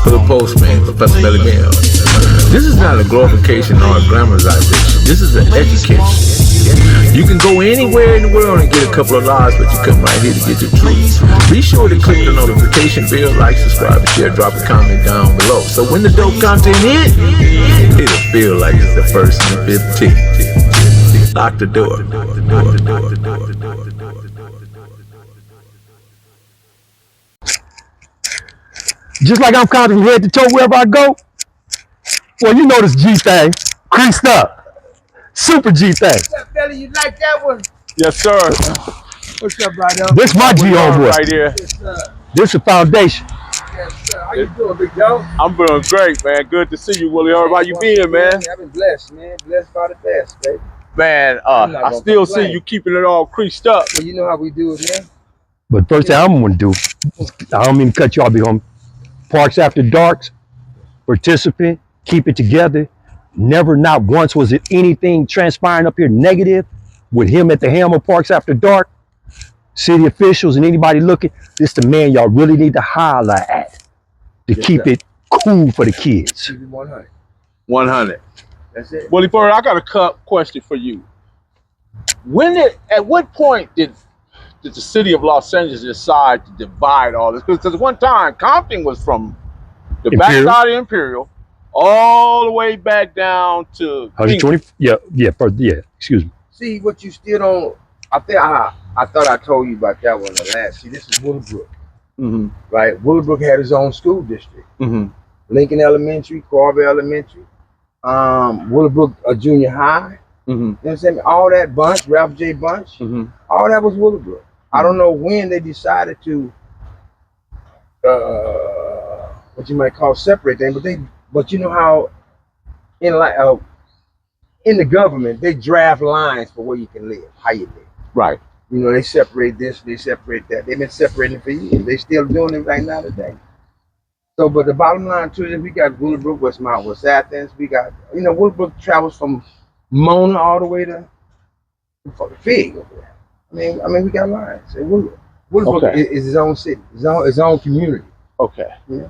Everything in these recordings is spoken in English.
for the postman, Professor Belly Mail. This is not a glorification or a glamorization. This is an education. You can go anywhere in the world and get a couple of lives, but you come right here to get the truth. Be sure to click the notification bell, like, subscribe, and share. Drop a comment down below. So when the dope content hits, it'll feel like it's the first and the 15th. Lock the door. Just like I'm counting from head to toe wherever I go. Well, you know this G thing, creased up. Super G thing. What's up, Belly? You like that one? Yes, sir. What's up, Brydog? This my G homeboy. Right here. Yes, sir. This the foundation. Yes, sir. How you doing, big dog? I'm doing great, man. Good to see you, Willie. How you been, man? I've been blessed, man. Blessed by the best, baby. Man, I still see you keeping it all creased up. Well, you know how we do it, man. But first thing I'm gonna do, I don't mean to cut you off, big homie. Parks After Darks, participant, keep it together. Never, not once was it anything transpiring up here negative with him at the helm of Parks After Dark. City officials and anybody looking, this the man y'all really need to holler at to keep it cool for the kids. 100. 100. That's it. Willie Bird, I got a question for you. At what point did the city of Los Angeles decide to divide all this? Because at one time, Compton was from the backside of Imperial all the way back down to 120. Excuse me. See, what you still don't, I thought I told you about that one the last. See, this is Willowbrook. Mm-hmm. Right? Willowbrook had his own school district. Mm-hmm. Lincoln Elementary, Carver Elementary, Willowbrook Junior High. Mm-hmm. You know what I'm saying? All that bunch, Ralph J. Bunch, all that was Willowbrook. I don't know when they decided to, what you might call separate them, but you know how in the government they draft lines for where you can live, how you live. Right. You know, they separate this, they separate that. They've been separating for years. They still doing it right now today. So, but the bottom line too is we got Willowbrook, Westmount, West Athens. We got, Willowbrook travels from Mona all the way to fucking Fig over there. I mean, we got lines. Willowbrook is his own city, his own community. Okay. Yeah.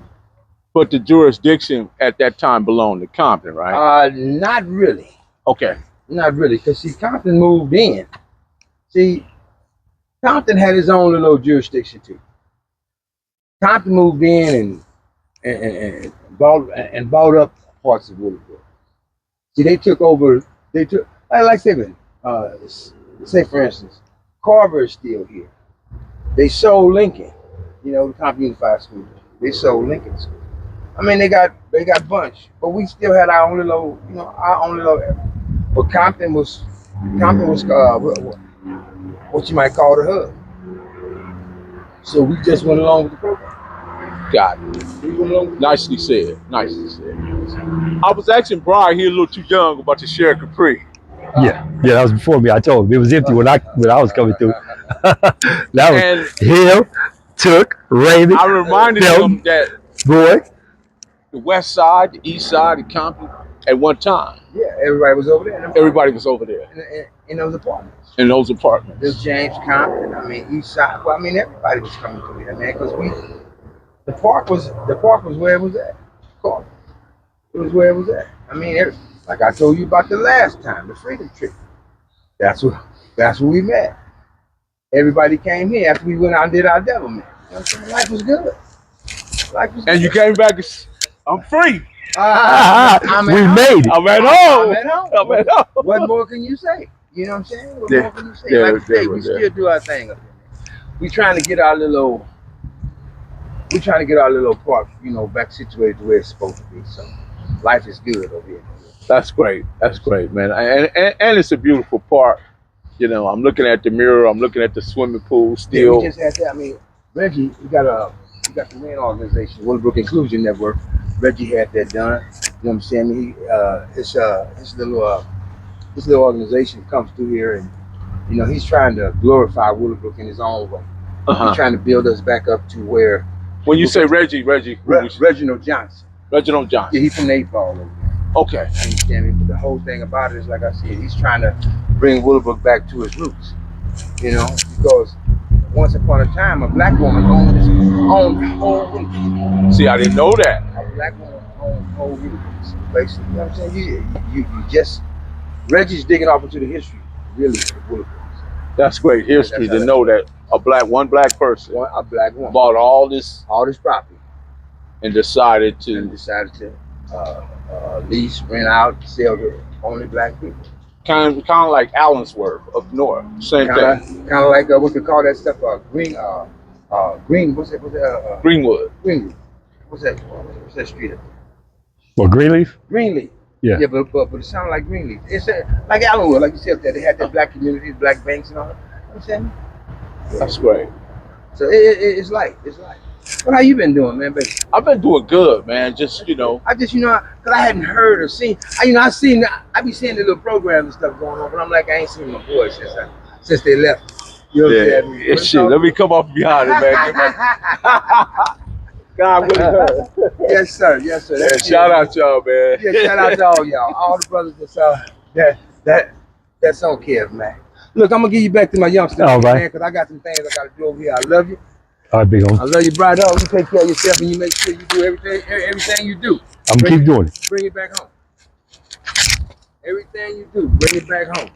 But the jurisdiction at that time belonged to Compton, right? Not really. Okay. Not really, because see, Compton moved in. See, Compton had his own little jurisdiction too. Compton moved in and bought up parts of Willowbrook. See, they took over. Like I said, say for instance, Carver is still here. They sold Lincoln, the Compton Unified School District. They sold Lincoln School. I mean, they got bunch, but we still had our own little, area. But Compton was what you might call the hub. So we just went along with the program. Got it. Nicely said. Nicely said. I was asking Brian, he a little too young about the Share Capri. Yeah, that was before me. I told him it was empty when I was coming through. That was him, Took, Raymond. I reminded him that boy, the west side, the east side of Compton, at one time. Yeah, everybody was over there. Everybody was over there. In those apartments. In those apartments. There's James Compton, East Side. Well, everybody was coming through there, man, because the park was where it was at. Carver. It was where it was at. Like I told you about the last time, the Freedom Trip. That's where we met. Everybody came here after we went out and did our devilment. Life was good. And you came back, I'm free. we made it. I'm at home. What more can you say? You know what I'm saying? What more can you say? Like I say, we still do our thing up here. We trying to get our little park, back situated to where it's supposed to be. So life is good over here. That's great. That's great, man. And it's a beautiful park. I'm looking at the mirror. I'm looking at the swimming pool still. Yeah, we just had that. Reggie, we got the main organization, Willowbrook Inclusion Network. Reggie had that done. You know what I'm saying? His little organization comes through here, and he's trying to glorify Willowbrook in his own way. He's trying to build us back up to where. When you say Reggie, Reginald Johnson. Reginald Johnson. Yeah, he's from 8 Ball over there. Okay. Understand me? But the whole thing about it is, like I said, he's trying to bring Willowbrook back to its roots. Because once upon a time, a black woman owned the whole Willowbrook. See, I didn't know that. black on really, basically. You know what I'm saying? You just Reggie's digging off into the history, really, of the Bullet Boys. That's great history to know that one black person A black woman bought all this property and decided to lease, rent out, sell to only black people. kind of like Allensworth up north. Same thing. Kind of like what they call that stuff? Green. What's that? Greenwood. Greenleaf. What's that street up there? Well, Greenleaf? Greenleaf. Yeah. Yeah, but it sounds like Greenleaf. It's like Allenwood, like you said, that they had their black communities, black banks, and all that. You know what I'm saying? That's great. So it's like. What how you been doing, man, baby? I've been doing good, man. Just, you know. Because I hadn't heard or seen. I be seeing the little programs and stuff going on, but I'm like, I ain't seen my boys since they left. You know what I'm saying? Shit, let me come off behind it, man. God, Willie Hurd. Yes, sir. Yes, sir. Yeah, shout out y'all, man. Yeah, shout out to all y'all, all the brothers that's on Kev, man. Look, I'm gonna give you back to my youngster, all right, man, because I got some things I gotta do over here. I love you. All right, big homie. I love you, Brydog. You take care of yourself and you make sure you do everything you do. I'm gonna keep doing it. Bring it back home. Everything you do, bring it back home.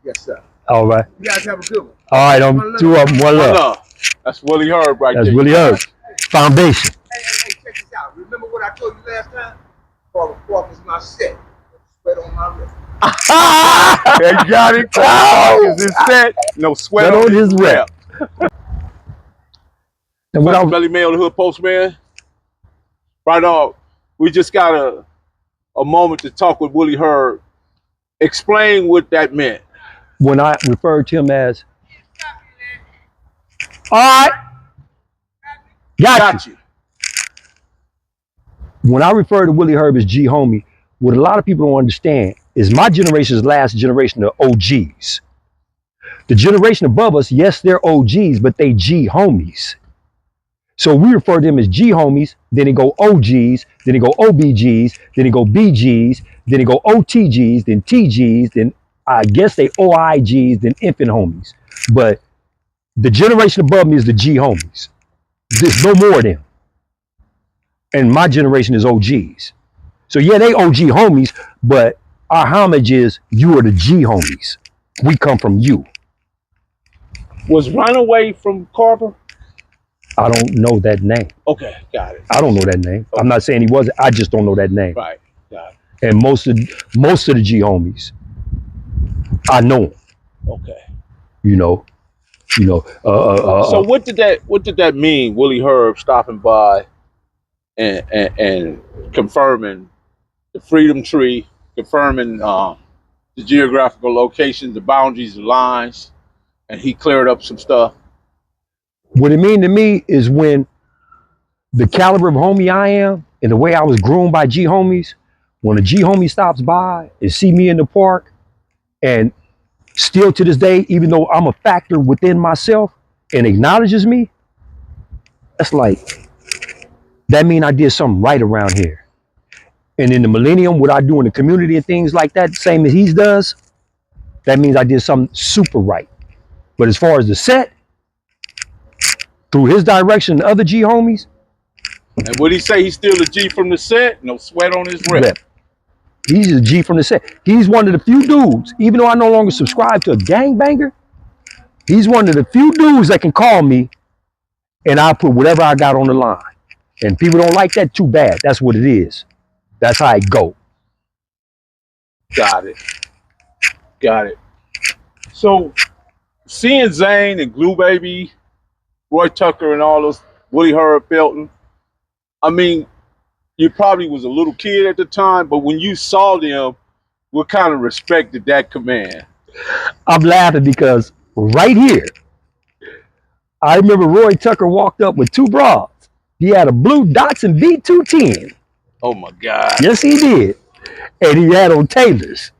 Yes, sir. All right. You guys have a good one. All right, I'm two of them, one love. That's Willie Hurd right there. That's Willie Hurd. Foundation. Hey, check this out. Remember what I told you last time? Quark is my set. Sweat on my wrist. They got it. Quark is his set. No sweat on his rep. And what Belly Mail, the Hood Postman. Brydog, we just got a moment to talk with Willie Hurd. Explain what that meant. When I referred to him as, all right, got you. When I refer to Willie Hurd as G homie, what a lot of people don't understand is my generation's last generation of OGs. The generation above us, yes, they're OGs, but they G homies. So we refer to them as G homies, then they go OGs, then they go OBGs, then they go BGs, then they go OTGs, then TGs, then I guess they OIGs, then infant homies. But the generation above me is the G homies. There's no more of them. And my generation is OGs. So yeah, they OG homies, but our homage is you are the G homies. We come from you. Was Runaway from Carver? I don't know that name. Okay, got it. I don't know that name. Okay. I'm not saying he wasn't. I just don't know that name. Right, got it. And most of the G homies, I know them. Okay. So what did that mean? Willie Hurd stopping by and confirming the Freedom Tree, confirming the geographical locations, the boundaries, the lines, and he cleared up some stuff. What it mean to me is when the caliber of homie I am and the way I was groomed by G homies, when a G homie stops by and see me in the park, and still to this day, even though I'm a factor within myself and acknowledges me, that's like, that mean I did something right around here. And in the millennium, what I do in the community and things like that, same as he does, that means I did something super right. But as far as the set, through his direction and other G homies. And what he say, he's still a G from the set, no sweat on his rep. He's a G from the set. He's one of the few dudes, even though I no longer subscribe to a gangbanger, he's one of the few dudes that can call me and I'll put whatever I got on the line. And people don't like that, too bad. That's what it is. That's how it go. Got it. So seeing Zane and Glue Baby, Roy Tucker and all those, Willie Hurd, Felton, I mean, you probably was a little kid at the time, but when you saw them, what kind of respect did that command? I'm laughing because right here, I remember Roy Tucker walked up with two broads. He had a blue Datsun V210. Oh my God. Yes, he did. And he had on Taylors.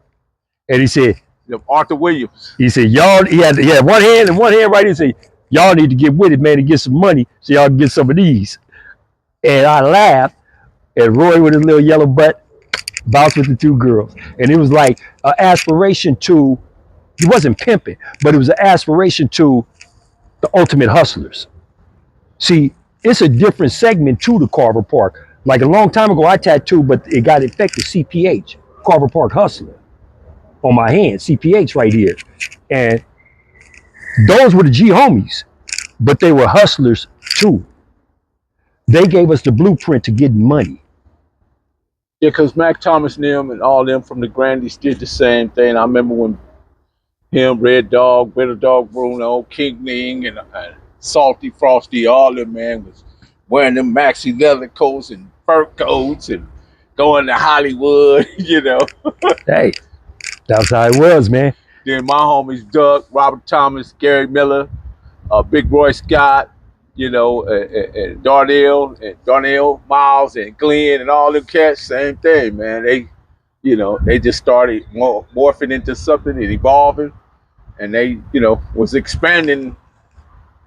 And he said, Arthur Williams. He said, y'all, he had one hand and one hand right here. He said, y'all need to get with it, man, and get some money so y'all can get some of these. And I laughed, and Roy with his little yellow butt bounced with the two girls. And it was like an aspiration to, he wasn't pimping, but it was an aspiration to the ultimate hustlers. See, it's a different segment to the Carver Park. Like a long time ago, I tattooed, but it got infected, CPH, Carver Park Hustler, on my hand, CPH right here. And those were the G homies, but they were hustlers too. They gave us the blueprint to get money. Yeah, because Mac Thomas and them and all them from the Grandies did the same thing. I remember when him, Red Dog, Bitter Dog Bruno, King Ning, and Salty Frosty, all them, man, was wearing them maxi leather coats and fur coats and going to Hollywood, you know. Hey, that's how it was, man. Then my homies, Doug, Robert Thomas, Gary Miller, Big Roy Scott, you know, and Darnell, Miles, and Glenn, and all them cats, same thing, man. They, you know, they just started morphing into something and evolving, and they, you know, was expanding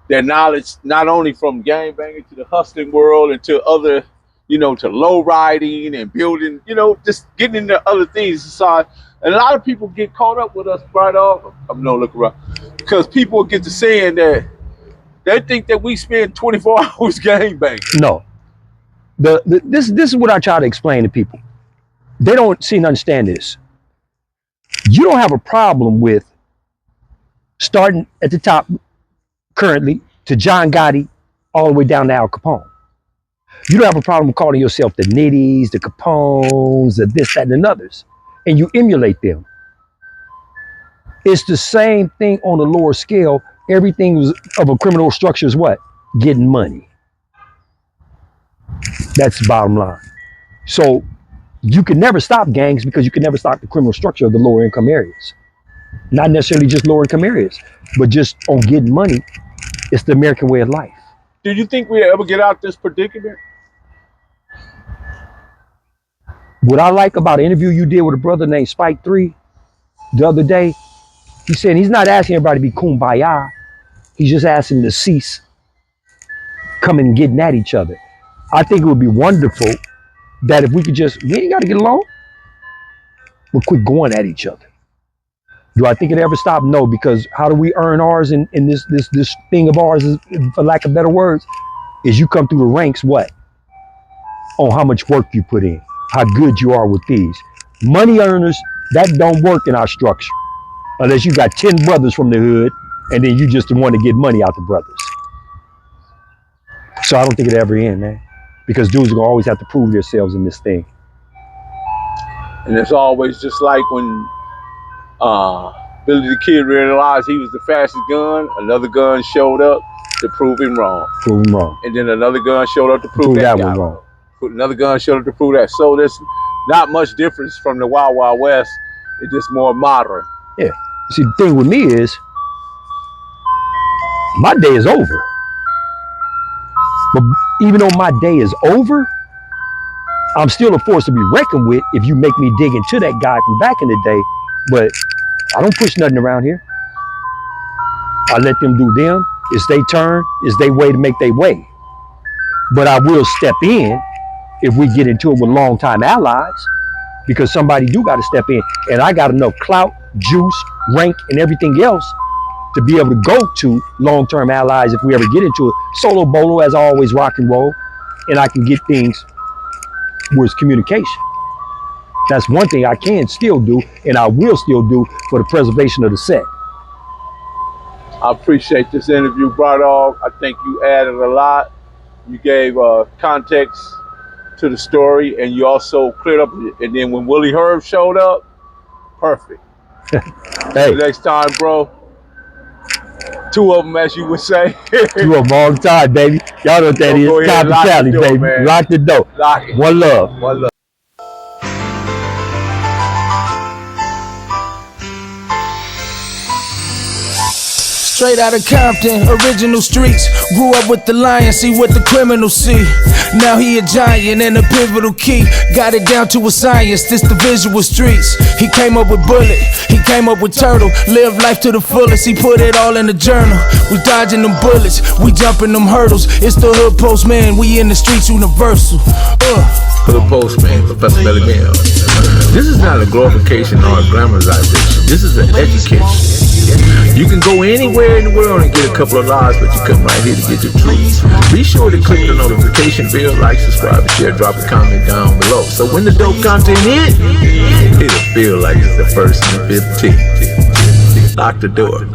their knowledge not only from gangbanging to the hustling world and to other, you know, to low riding and building, you know, just getting into other things aside. And a lot of people get caught up with us right off. I'm no look around because people get to saying that they think that we spend 24 hours gangbanging. No, this is what I try to explain to people. They don't seem to understand this. You don't have a problem with starting at the top currently to John Gotti all the way down to Al Capone. You don't have a problem with calling yourself the Nitties, the Capones, the this, that, and others, and you emulate them. It's the same thing on a lower scale. Everything of a criminal structure is what? Getting money. That's the bottom line. So you can never stop gangs because you can never stop the criminal structure of the lower income areas. Not necessarily just lower income areas, but just on getting money. It's the American way of life. Do you think we'll ever get out this predicament? What I like about an interview you did with a brother named Spike 3 the other day, he said he's not asking everybody to be kumbaya. He's just asking to cease coming and getting at each other. I think it would be wonderful that if we could just, we ain't got to get along, but quit going at each other. Do I think it ever stop? No, because how do we earn ours in this thing of ours, is, for lack of better words, is you come through the ranks, what? On how much work you put in, how good you are with these. Money earners, that don't work in our structure. Unless you got 10 brothers from the hood, and then you just want to get money out the brothers. So I don't think it ever end, man. Because dudes are gonna always have to prove themselves in this thing. And it's always just like when Billy the Kid realized he was the fastest gun, another gun showed up to prove him wrong. Prove him wrong. And then another gun showed up to prove that one wrong. Another gun showed up to prove that. So there's not much difference from the Wild Wild West. It's just more modern. Yeah. See, the thing with me is, my day is over. But even though my day is over, I'm still a force to be reckoned with if you make me dig into that guy from back in the day. But I don't push nothing around here. I let them do them. It's their turn. It's their way to make their way. But I will step in if we get into it with longtime allies, because somebody do got to step in. And I got enough clout, juice, rank, and everything else to be able to go to long-term allies if we ever get into it. Solo bolo, as I always, rock and roll, and I can get things where it's communication. That's one thing I can still do, and I will still do for the preservation of the set. I appreciate this interview, Brydog. I think you added a lot. You gave context to the story, and you also cleared up. And then when Willie Herb showed up, perfect. Hey, Next time, bro. Two of them, as you would say. Two of them all the time, baby. Y'all know what that is. Copy Cali, baby. Man. Lock the door. Lock it. One love. One love. Straight out of Compton, original streets. Grew up with the lion, see what the criminals see. Now he a giant and a pivotal key. Got it down to a science, this the visual streets. He came up with Bullet, he came up with Turtle. Lived life to the fullest, he put it all in the journal. We dodging them bullets, we jumping them hurdles. It's the Dahoodpostman, we in the streets universal. Dahoodpostman, Professor Belly Bell. This is not a glorification or a glamorization. This is an education. You can go anywhere in the world and get a couple of lies, but you come right here to get the truth. Be sure to click the notification bell, like, subscribe, share, drop a comment down below. So when the dope content hit, it'll feel like it's the first and the 15th. Lock the door.